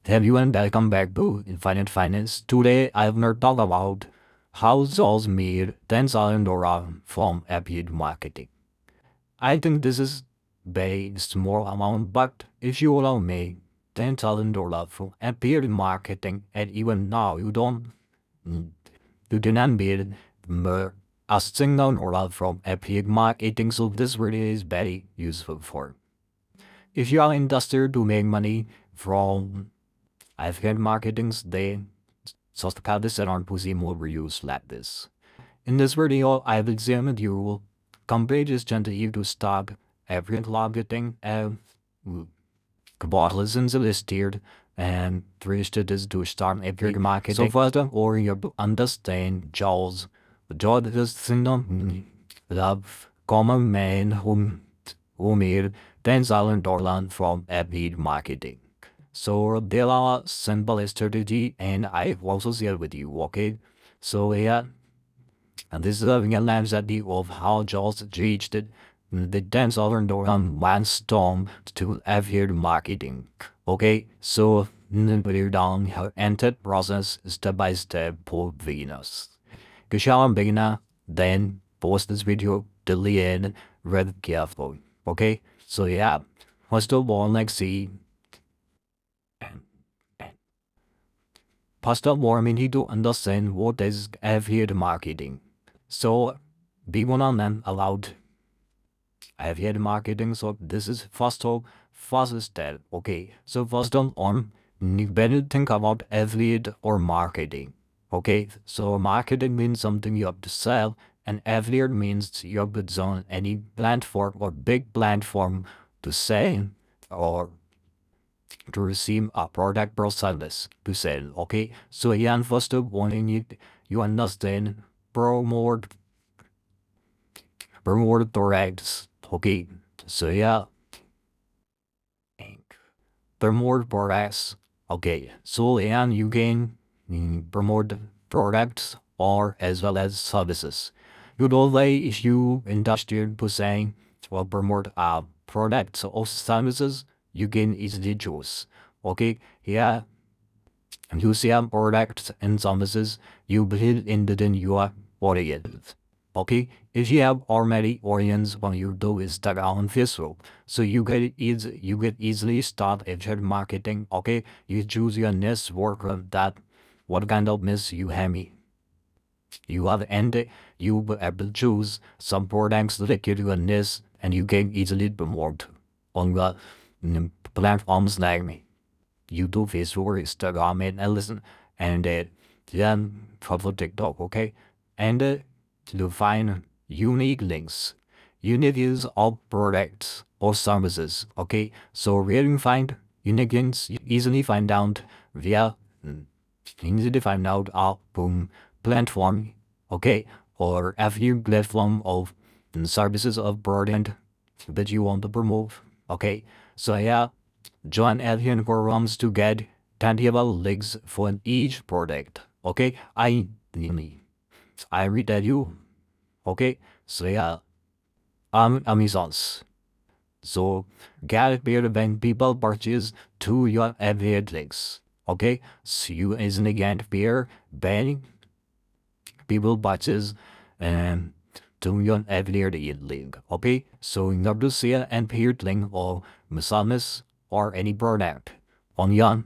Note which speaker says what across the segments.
Speaker 1: Hello and welcome back to Infinite Finance. Today I will talk about how Jaws made $10,000 from affiliate marketing. I think this is very small amount, but if you allow me $10,000 from affiliate marketing, and even now you didn't need a single dollar from affiliate marketing, so this really is very useful for. If you are interested to make money from affiliate marketing, they subscribe this channel to see more videos like this. In this video, I will examine you complete this strategy to start affiliate marketing and capitalism listed and three strategies to start affiliate marketing. So first of all, you have to understand Jaws. Jaws is syndrome of common man who made $10,000 from affiliate marketing. So there are simple strategy and I also share with you, okay? So yeah, and this is a real strategy of how Jaws reached the $10,000 milestone to affiliate marketing. Okay, so we're down her entered process step by step for beginners. If you are a beginner, then pause this video till the end, read carefully. Okay, so yeah, first of all, let's see. First of all, I need to understand what is affiliate marketing. So, people are then allowed affiliate marketing. So this is first step. Okay, so first of all, you better think about affiliate or marketing. Okay, so marketing means something you have to sell, and affiliate means you have to on any platform or big platform to sell or to receive a product or service to sell. Okay, so again, first of all, you understand promote products. Okay, so yeah, promote products. Okay, so and you can promote products or as well as services. You know, like if you interested to saying or promote products or services, you can easily choose. Okay, yeah, and you see products and services you build into your audience. Okay, if you have already audience when you do Instagram and Facebook, so you get easily start affiliate marketing. Okay, you choose your niche work that what kind of niche you have me. You have and you will able to choose some products related to your niche and you can easily promote on the platforms like me. YouTube, Facebook, Instagram, and listen, and then follow TikTok, okay? And to find unique links, unique use of products or services, okay? So where you find unique links, you easily find out via easily find out our platform, okay? Or affiliate platform of services of brand that you want to promote, okay? So yeah, join affiliate programs to get tangible links for each product. Okay, I read that you. Okay, so yeah, Amazon's. So get better when people purchase to your affiliate links. Okay, so you easily get better when people purchase and to your affiliate link. Okay, so in order to see an affiliate link or massage or any product on your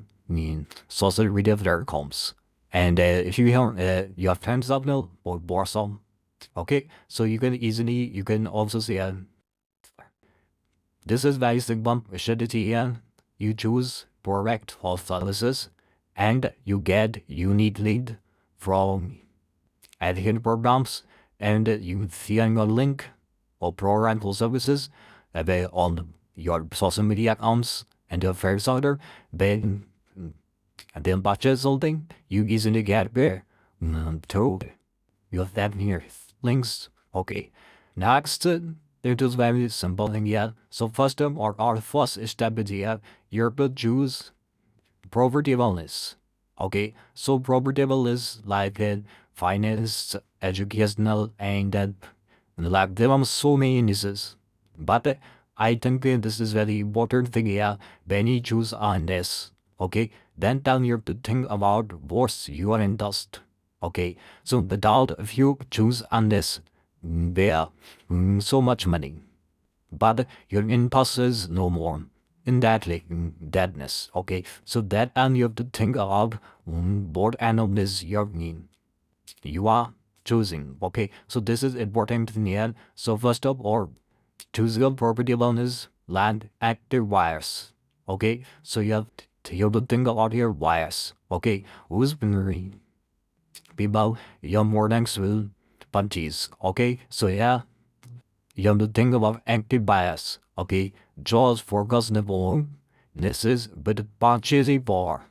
Speaker 1: social media platforms. And if you have friends up now or Borsum, okay, so you can also see this is very simple strategy here. You choose product or services and you get unique lead from affiliate programs and you see on your link or program or services on your social media accounts and your first order, then and then purchase something, you easily get there. Told you have here links. Okay. Next, it is very simple thing here. So first our first step is here, you choose property wellness. Okay, so property wellness like finance, educational, and like there are so many niches. But I think this is very important thing here when you choose on this. Okay, then tell you to think about what you are interest. Okay, so the doubt if you choose on this, there, so much money, but your impulse is no more in that like deadness. Okay, so that and you have to think about what animals you mean you are choosing. Okay, so this is important in the end. So first of all, choosing a property loan is land active wires. Okay, so you have to think about your wires. Okay, who's been people your mornings will punches. Okay, so yeah, you have to think about active bias. Okay, jaws focus the ball. This is but punches bar.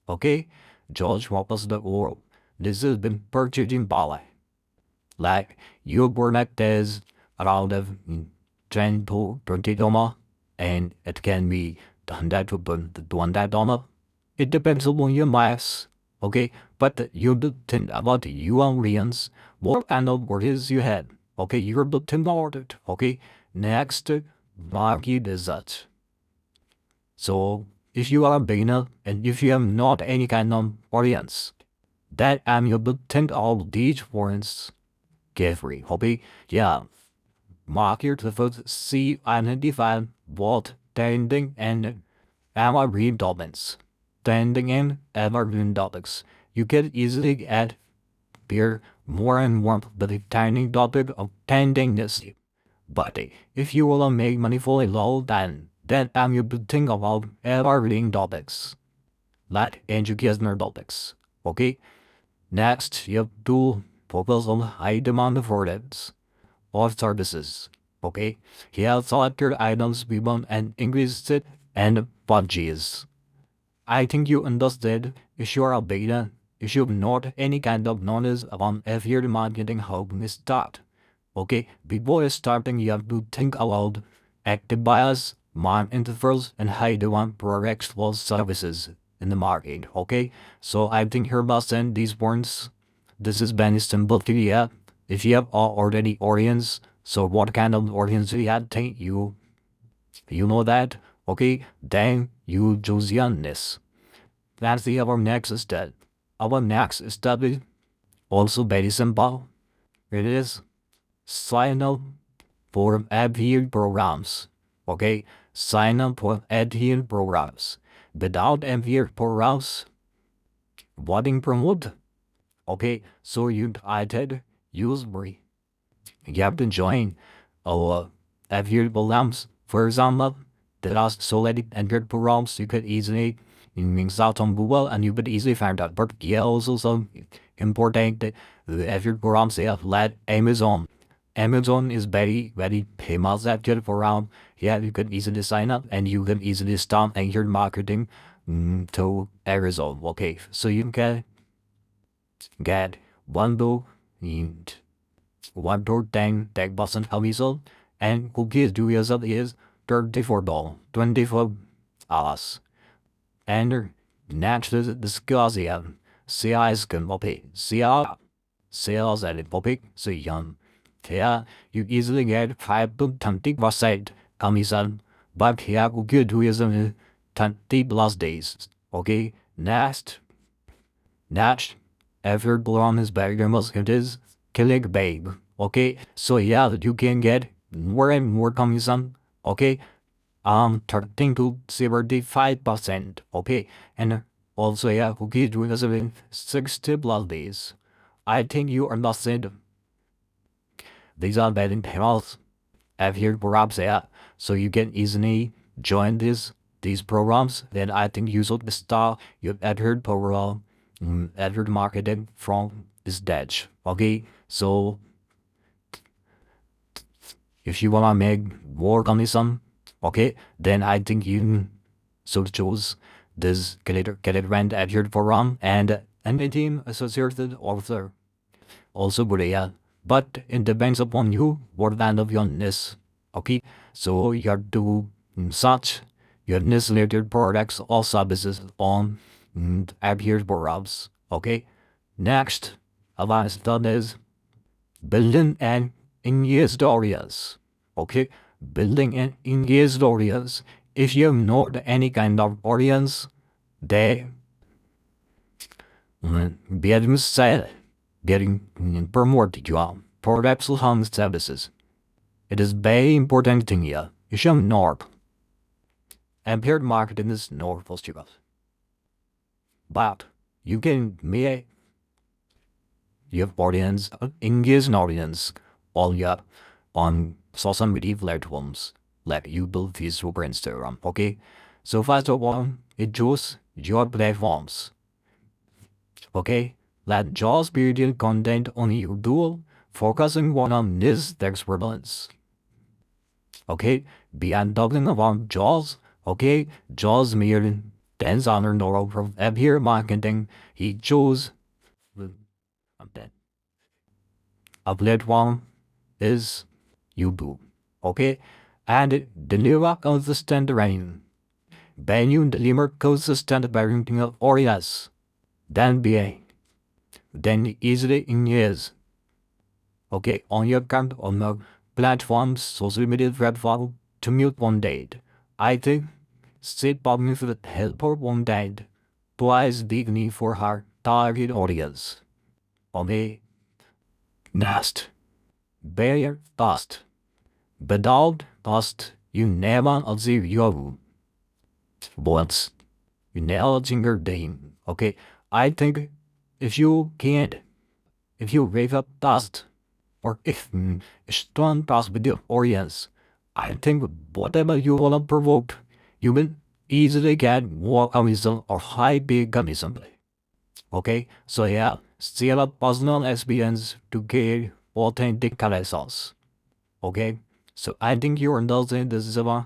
Speaker 1: Okay, George focus the world. This has been purchasing ballet. Like you were like this around of 10 to 20 dollar, and it can be done that to burn the $1. It depends on your mass. Okay, but you do think about your audience, what kind of words you had. Okay, you're the think about it. Okay, next, market is that. So if you are a beginner and if you have not any kind of audience, that I'm able to think all these words carefully. Okay, yeah. Market the first see identify what tending and evergreen dominance. Tending and evergreen topics. You can easily add beer more and more but the tiny topic of tending this. But if you want to make money for a low, then I'm able to think about evergreen topics. Like educational topics. Okay? Next, you have to focus on high demand products or services. Okay? Here, selected items we want and increase it and budgets. I think you understand if you are a beta, if you have not any kind of knowledge about affiliate marketing, how to start. Okay? Before starting, you have to think about active buyers, market intervals, and how you want products or services in the market. Okay? So I think here must send these points. This is very simple to you. If you have already audience, so what kind of audience you have, think you know that, okay, then you choose youngness. That's the our next step. Our next step is also very simple. It is sign up for affiliate programs. Okay, sign up for affiliate programs. Without affiliate programs, wanting promote. Okay, so you either use free. You have to join our affiliate programs. For example, there are so many affiliate programs you could easily out on Google and you could easily find out. But yeah, also some important that the affiliate programs they have led Amazon. Amazon is very, very famous affiliate program. Yeah, you can easily sign up and you can easily start your marketing to Amazon. Okay, so you can get one to 1% commission and cookies do result is $34, 24 hours. And next is discussion. CIs can copy. CR sales and topic so young. Here you easily get 5 to 20% commission, but here cookie do is 20 plus days. Okay, next, every program is better most it is click babe. Okay, so yeah, you can get more and more commission. Okay, 13 to 75%. Okay, and also yeah, cookie doing us 60 plus days. I think you understand. These are very health affiliate programs there, so you can easily join these programs. Then I think you should start your affiliate program, affiliate marketing from this stage. Okay, so if you wanna make more commission, okay, then I think you should choose this get rent affiliate program and any team associated author also good, yeah. But it depends upon you what kind of your niche. Okay, so you have to search your niche related products or services on affiliate programs. Okay, next, advanced done is building and engaged audience. Okay, building and engaged audience. If you have not any kind of audience, they Getting sad, getting promoted job, perhaps hung services. It is very important thing here. You should know. Impaired marketing is not possible. But you can make your audience, engage an audience, all your on social media platforms like YouTube, Facebook, or Instagram. Okay, so first of all, it choose your platforms. Okay, let just build content on YouTube, focusing on this text relevance. Okay, beyond talking about JAWS, okay, JAWS mere dance on or from appear marketing, he chose a platform is YouTube. Okay, and deliver consistent rain. When you deliver consistent parenting of areas, then easily in years. Okay, on your account on the platforms, social media platform, to mute one date. I think sit public with help for one date. Twice dignity for her target audience. Okay, next. Bear dust. Without dust, you never achieve your once. You never achieve your dream. Okay, I think if you can't, if you wave up dust, or if strong dust with your audience, I think whatever you want to provoke, you will easily get more commission or high big commission. Okay, so yeah, still a personal experience to get authentic collections. Okay, so I think you understand this is about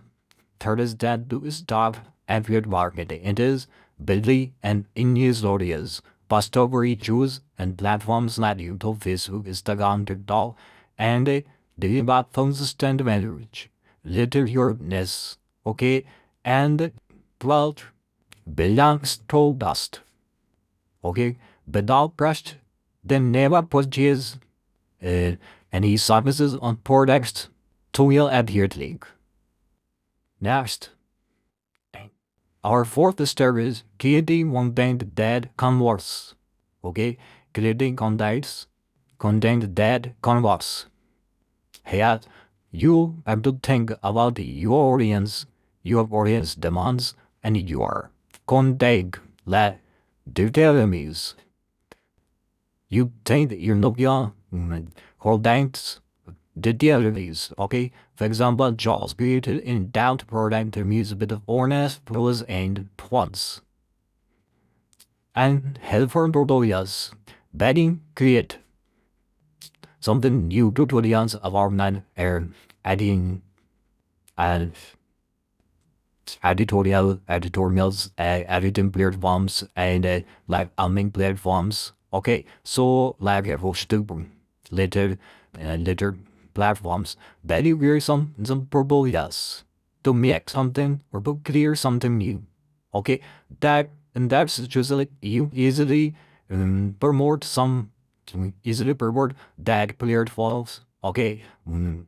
Speaker 1: third is that to stop affiliate marketing. It is building and in-use audience, discovery choose and platforms like YouTube, Facebook, Instagram, TikTok, and the about consistent language, little yourness, okay, and 12 belongs to dust. Okay, without trust, then never purchase any services on products to your affiliate link. Next, our fourth step is creating content that converts. Okay, creating content that converts. Here, you have to think about your audience demands, and your content that determines. You think that you're not young, content determines. Okay, for example, Jaws created in doubt product to use a bit of awareness, plus and once. And helpful tutorials, betting create something new tutorials about not adding and editorials, editing platforms, and like arming platforms. Okay, so like stupid later platforms, very weird some tutorials to make something or to clear something new. Okay, that's just like you easily promote some easily promote that cleared files. Okay, and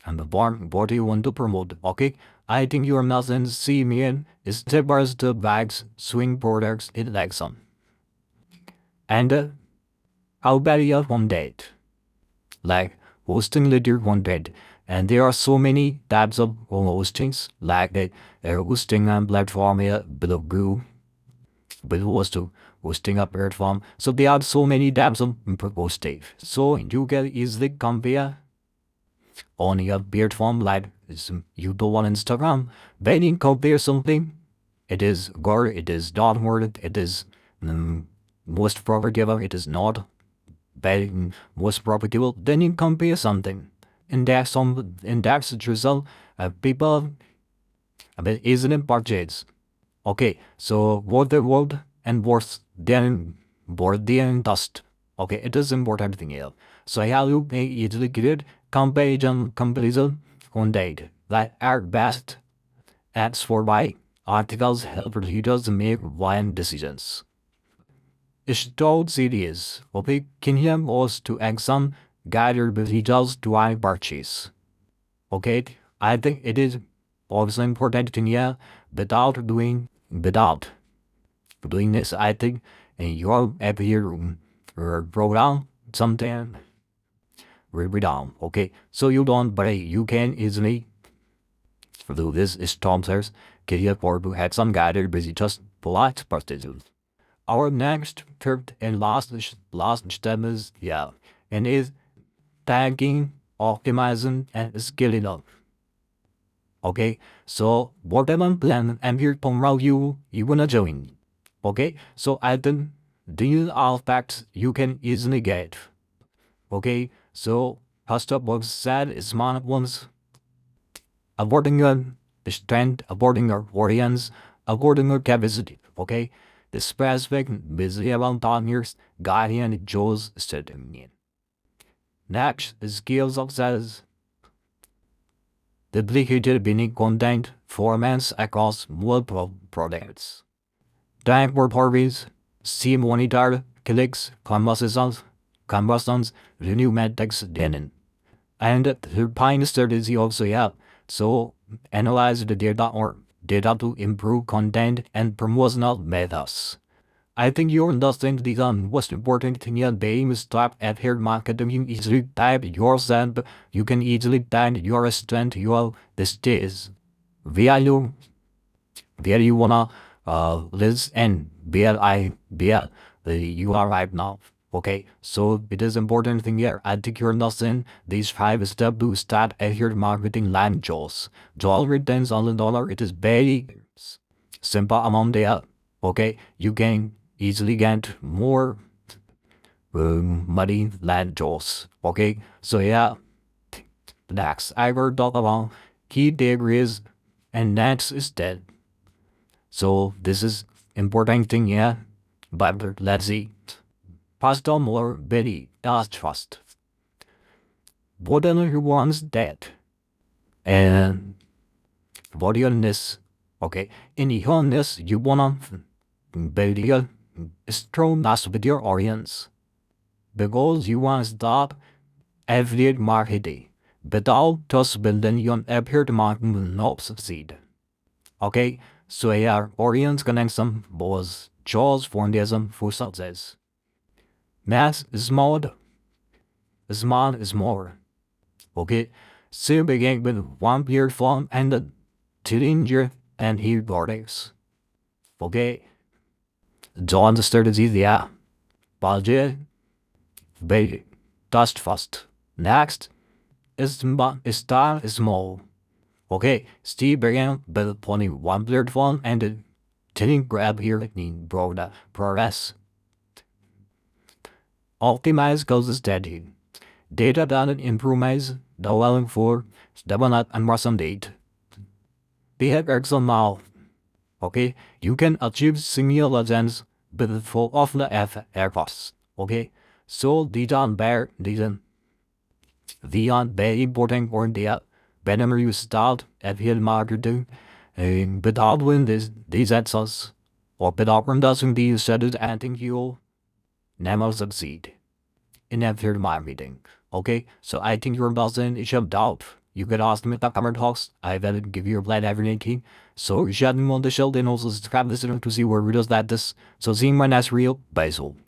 Speaker 1: the what do you want to promote? Okay, I think your message see me in is bars the bags swing products in like some. And how about you have one date? Like hosting later one date. And there are so many types of hostings, like the hosting platform here, below but was to hosting a platform. So there are so many types of hosting. So you can easily compare on your platform like YouTube on Instagram. When you compare something, it is good, it is not worth it is most profitable, it is not very most profitable. Then you compare something. And that's the result people easily purchase. Okay, so what the world and worth then dust. Okay, it is important thing here. So how you may easily create comparison content that are best ads for by articles help readers make buying decisions. Installed CDs will be can us to exam guided results to I purchase. Okay, I think it is also important to know without doing this, I think, and you're up here or broke down sometime. Really down, okay? So you don't, but you can easily do this is Tom says, Kitty Borbu had some guy there busy just polite prostitutes. Our next, third, and last step is, and is tagging, optimizing, and scaling up. Okay, so whatever plan I'm here to you wanna join. Okay, so I think these aspects you can easily get. Okay, so first up was said is smart ones avoiding the strength, avoiding our audience, avoiding our capacity. Okay, the specific busy about years guardian Joe's studying. Next, the skills of sales. Duplicated being content formats across multiple products. Dashboard parties, see monitor, clicks, conversions, renew metrics, then. And the pine strategy also, so analyze the data or data to improve content and promotional methods. I think you understand the most important thing in being stop at here marketing. You easily type yourself. You can easily type your strength. This is where you wanna live and where you are right now. Okay, so it is important thing here. I think you're understand these 5 steps to start at your marketing line jobs. Joel returns on the dollar. It is very simple amount there. Okay, you can easily get more money land jobs. Okay, so next I will talk about key degrees and next is dead. So this is important thing, but let's see. First of more very does trust. Whatever you wants dead. And what you this, okay, in the honest you wanna build your strong mass with your audience. Because you want to stop affiliate marketing. Without just building your affiliate marketing will not succeed. Okay, so our audience connection was Charles Foundation for success. Mass is smart. Smart is more. Okay, so begin with one pure form and the teenager and he borders. Okay, John started easy, budget, baby, dust fast. Next is style is small. Okay, Steve began with only one platform and the didn't grab here in broad progress. Optimize goes steady. Data done improvements, allowing for develop and some date. Behavior now. Okay, you can achieve similar legends with full of the airpods. Okay, so these are very important for the whenever you start affiliate marketing, without doing these ads or without doing these strategies, I think you'll never succeed in affiliate marketing. Okay, so I think you're buzzing is of doubt. You could ask me at the comment box. I will give you a plan every day. So you should on the show, then also subscribe this to see where videos like this. So seeing my next reel, bye.